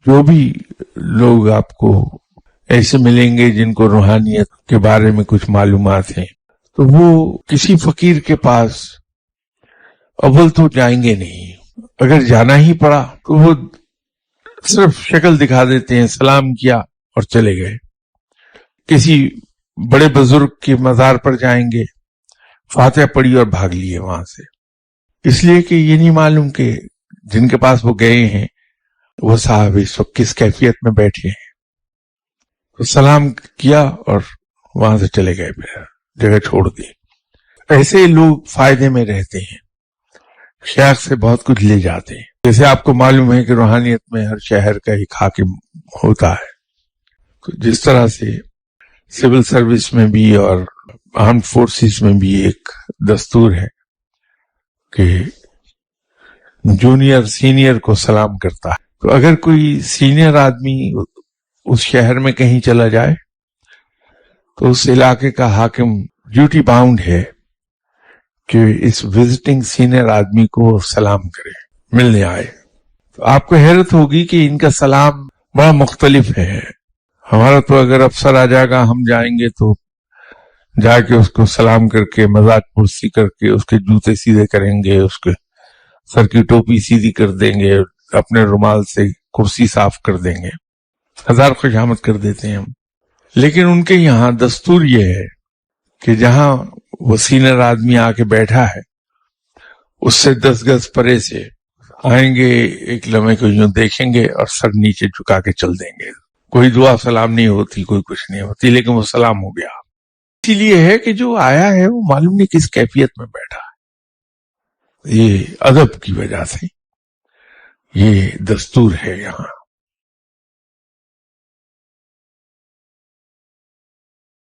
جو بھی لوگ آپ کو ایسے ملیں گے جن کو روحانیت کے بارے میں کچھ معلومات ہیں، تو وہ کسی فقیر کے پاس اول تو جائیں گے نہیں، اگر جانا ہی پڑا تو وہ صرف شکل دکھا دیتے ہیں، سلام کیا اور چلے گئے۔ کسی بڑے بزرگ کے مزار پر جائیں گے، فاتحہ پڑھی اور بھاگ لیے وہاں سے، اس لیے کہ یہ نہیں معلوم کہ جن کے پاس وہ گئے ہیں وہ صاحب اس وقت کس کیفیت میں بیٹھے ہیں۔ تو سلام کیا اور وہاں سے چلے گئے، پھر جگہ چھوڑ دی۔ ایسے لوگ فائدے میں رہتے ہیں، شیخ سے بہت کچھ لے جاتے ہیں۔ جیسے آپ کو معلوم ہے کہ روحانیت میں ہر شہر کا ایک حاکم ہوتا ہے، تو جس طرح سے سول سروس میں بھی اور آرم فورسز میں بھی ایک دستور ہے کہ جونیئر سینئر کو سلام کرتا ہے، تو اگر کوئی سینئر آدمی اس شہر میں کہیں چلا جائے تو اس علاقے کا حاکم ڈیوٹی باؤنڈ ہے کہ اس وزٹنگ سینئر آدمی کو سلام کرے، ملنے آئے۔ تو آپ کو حیرت ہوگی کہ ان کا سلام بڑا مختلف ہے۔ ہمارا تو اگر افسر آ جائے گا، ہم جائیں گے تو جا کے اس کو سلام کر کے مزاج پرسی کر کے اس کے جوتے سیدھے کریں گے، اس کے سر کی ٹوپی سیدھی کر دیں گے، اپنے رومال سے کرسی صاف کر دیں گے، ہزار خوشامد کر دیتے ہیں ہم۔ لیکن ان کے یہاں دستور یہ ہے کہ جہاں وہ سینئر آدمی آ کے بیٹھا ہے اس سے 10 گز پرے سے آئیں گے، ایک لمحے کو یوں دیکھیں گے اور سر نیچے جھکا کے چل دیں گے۔ کوئی دعا سلام نہیں ہوتی، کوئی کچھ نہیں ہوتی، لیکن وہ سلام ہو گیا۔ اسی لیے ہے کہ جو آیا ہے وہ معلوم نہیں کس کیفیت میں بیٹھا ہے۔ یہ ادب کی وجہ سے یہ دستور ہے یہاں۔